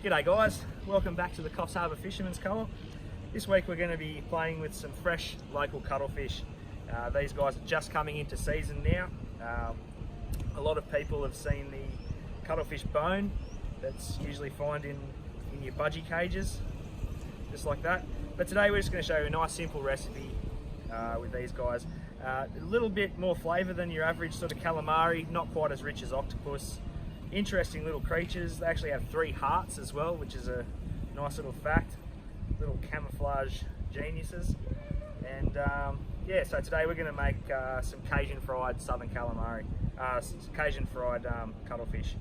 G'day guys, welcome back to the Coffs Harbour Fisherman's Co-op. This week we're going to be playing with some fresh local cuttlefish. These guys are just coming into season now. A lot of people have seen the cuttlefish bone that's usually found in your budgie cages, just like that. But today we're just going to show you a nice simple recipe with these guys. A little bit more flavour than your average sort of calamari, not quite as rich as octopus. Interesting little creatures. They actually have 3 hearts as well, which is a nice little fact. Little camouflage geniuses. And yeah, so today we're going to make some Cajun fried southern calamari, Cajun fried cuttlefish.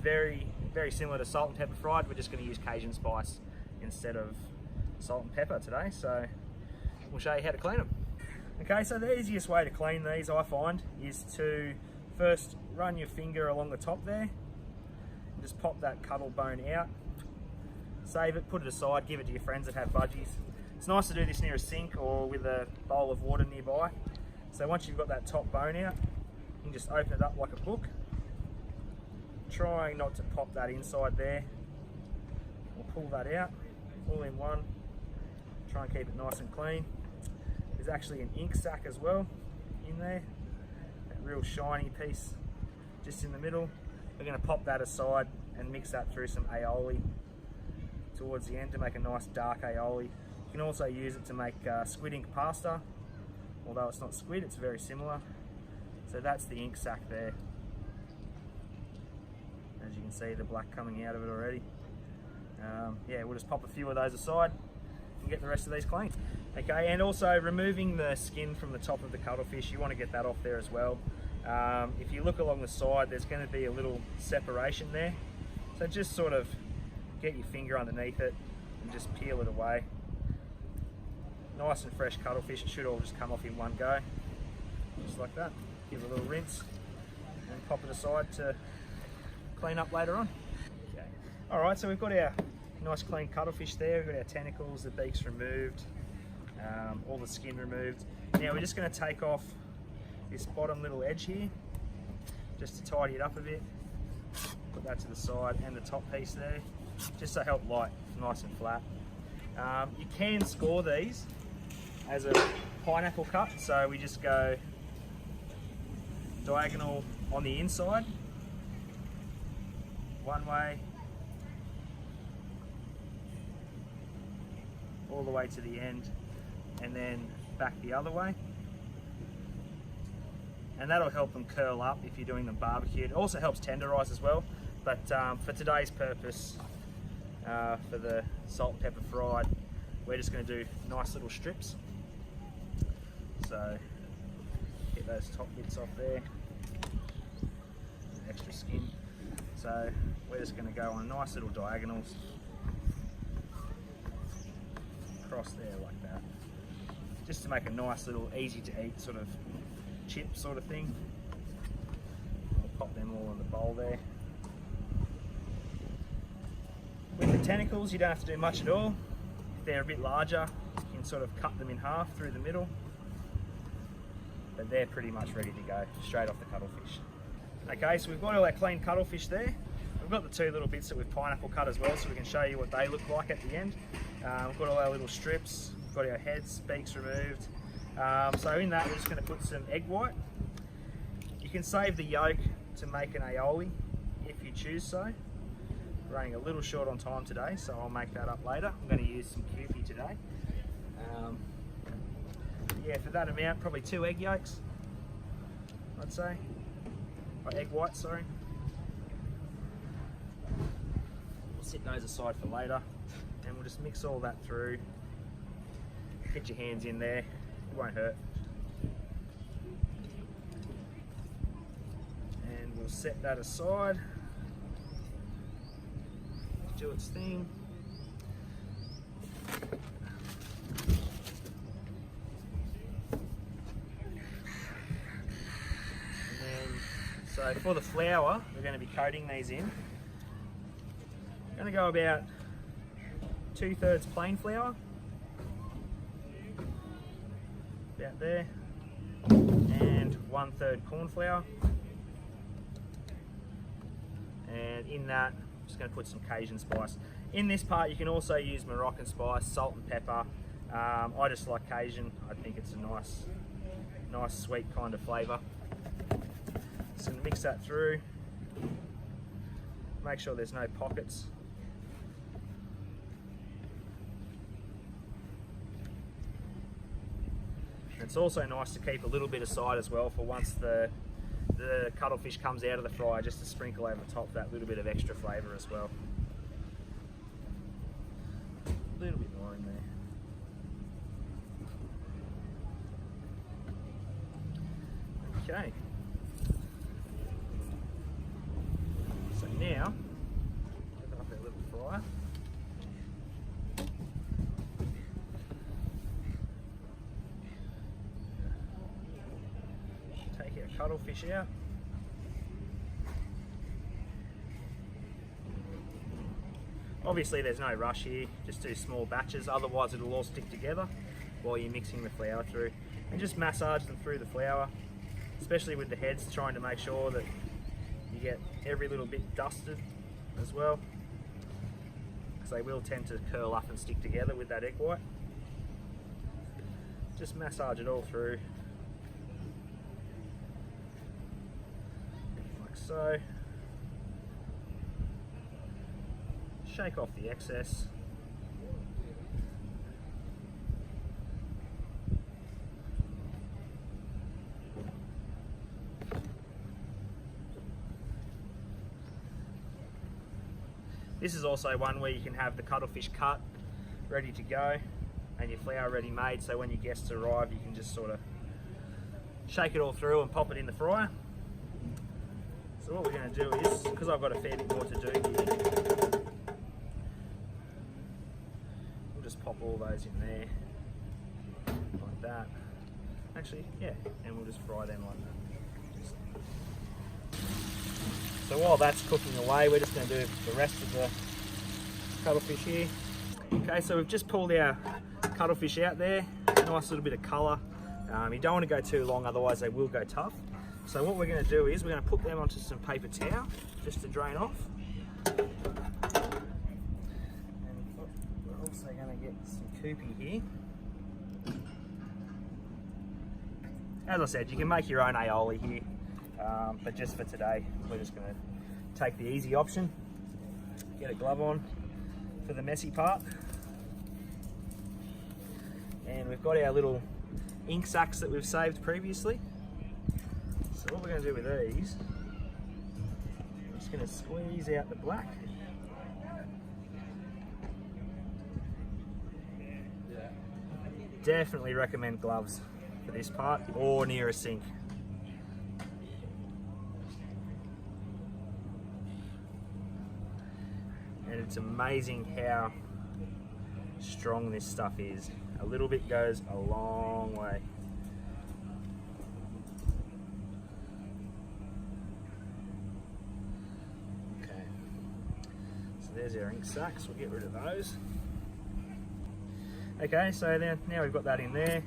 Very similar to salt and pepper fried. We're just going to use Cajun spice instead of salt and pepper today. So we'll show you how to clean them. Okay, so the easiest way to clean these, I find, is to first run your finger along the top there and just pop that cuttle bone out. Save it, put it aside, give it to your friends that have budgies. It's nice to do this near a sink or with a bowl of water nearby. So once you've got that top bone out, you can just open it up like a book. Trying not to pop that inside there. We'll pull that out, all in one. Try and keep it nice and clean. There's actually an ink sac as well in there. That real shiny piece just in the middle. We're going to pop that aside and mix that through some aioli towards the end to make a nice dark aioli. You can also use it to make squid ink pasta, although it's not squid, it's very similar. So that's the ink sac there. As you can see, the black coming out of it already. Yeah, we'll just pop a few of those aside and get the rest of these clean. Okay, and also removing the skin from the top of the cuttlefish, you want to get that off there as well. If you look along the side, there's going to be a little separation there. So just sort of get your finger underneath it and just peel it away. Nice and fresh cuttlefish, it should all just come off in one go. Just like that. Give it a little rinse and pop it aside to clean up later on. Okay. Alright, so we've got our nice clean cuttlefish there. We've got our tentacles, the beaks removed, all the skin removed. Now we're just going to take off this bottom little edge here, just to tidy it up a bit. Put that to the side, and the top piece there, just to help light, nice and flat. You can score these as a pineapple cut, so we just go diagonal on the inside, one way, all the way to the end, and then back the other way. And that'll help them curl up if you're doing them barbecued. It also helps tenderize as well, but for today's purpose, for the salt and pepper fried, we're just going to do nice little strips. So get those top bits off there, extra skin. So we're just going to go on nice little diagonals across there like that, just to make a nice little easy to eat sort of chip sort of thing. I'll pop them all in the bowl there. With the tentacles, you don't have to do much at all. If they're a bit larger, you can sort of cut them in half through the middle. But they're pretty much ready to go, straight off the cuttlefish. Okay, so we've got all our clean cuttlefish there. We've got the 2 little bits that we've pineapple cut as well, so we can show you what they look like at the end. We've got all our little strips, we've got our heads, beaks removed. So in that, we're just going to put some egg white. You can save the yolk to make an aioli if you choose so. We're running a little short on time today, so I'll make that up later. I'm going to use some Kewpie today. Yeah, for that amount, probably 2 egg yolks, I'd say. Or egg whites, sorry. We'll set those aside for later, and we'll just mix all that through. Get your hands in there. It won't hurt. And we'll set that aside. Do its thing. And then, so for the flour, we're going to be coating these in. I'm going to go about 2/3 plain flour. About there, and 1/3 corn flour, and in that Just going to put some Cajun spice. In this part you can also use Moroccan spice, salt and pepper. I just like Cajun. I think it's a nice sweet kind of flavour. Just going to mix that through. Make sure there's no pockets. It's also nice to keep a little bit aside as well for once the cuttlefish comes out of the fryer, just to sprinkle over the top that little bit of extra flavour as well. A little bit more in there. Okay. So now, open up our little fryer. Take our cuttlefish out. Obviously there's no rush here, just do small batches, otherwise it'll all stick together while you're mixing the flour through. And just massage them through the flour, especially with the heads, trying to make sure that you get every little bit dusted as well, because they will tend to curl up and stick together with that egg white. Just massage it all through, like so. Shake off the excess. This is also one where you can have the cuttlefish cut, ready to go, and your flour ready made, so when your guests arrive you can just sort of shake it all through and pop it in the fryer. So what we're going to do is, because I've got a fair bit more to do here, we'll just pop all those in there, like that. Actually, yeah, and we'll just fry them like that. So while that's cooking away, we're just going to do the rest of the cuttlefish here. Okay, so we've just pulled our cuttlefish out there. Nice little bit of colour. You don't want to go too long, otherwise they will go tough. So what we're going to do is we're going to put them onto some paper towel just to drain off. And we're also going to get some koopy here. As I said, you can make your own aioli here. But just for today, we're just going to take the easy option, get a glove on for the messy part. And we've got our little ink sacs that we've saved previously. So what we're going to do with these, we're just going to squeeze out the black. Definitely recommend gloves for this part, or near a sink. And it's amazing how strong this stuff is. A little bit goes a long way. Okay, so there's our ink sacs, we'll get rid of those. Okay, so then now we've got that in there,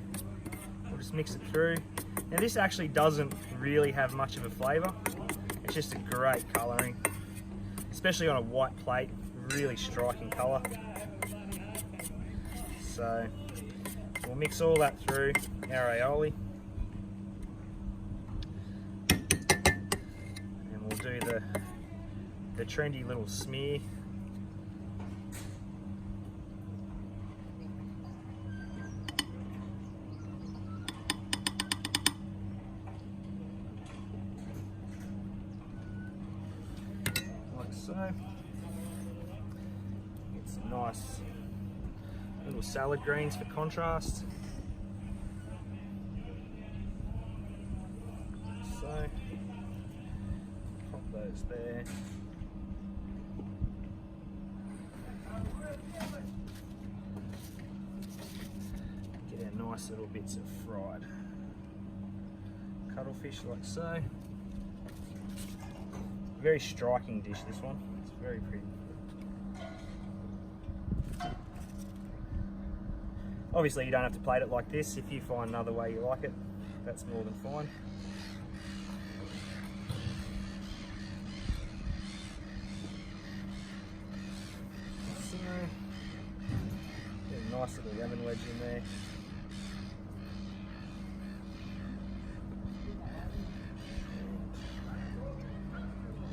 we'll just mix it through. Now this actually doesn't really have much of a flavour, it's just a great colouring, especially on a white plate. Really striking colour. So we'll mix all that through our aioli, and we'll do the trendy little smear. Like so. Nice little salad greens for contrast. So, pop those there. Get our nice little bits of fried cuttlefish like so. Very striking dish, this one. It's very pretty. Obviously you don't have to plate it like this. If you find another way you like it, that's more than fine. Nice little lemon wedge in there.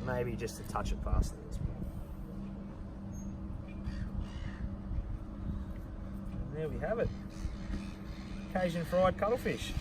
Maybe just a touch of parsley as well. And there we have it. Cajun fried cuttlefish.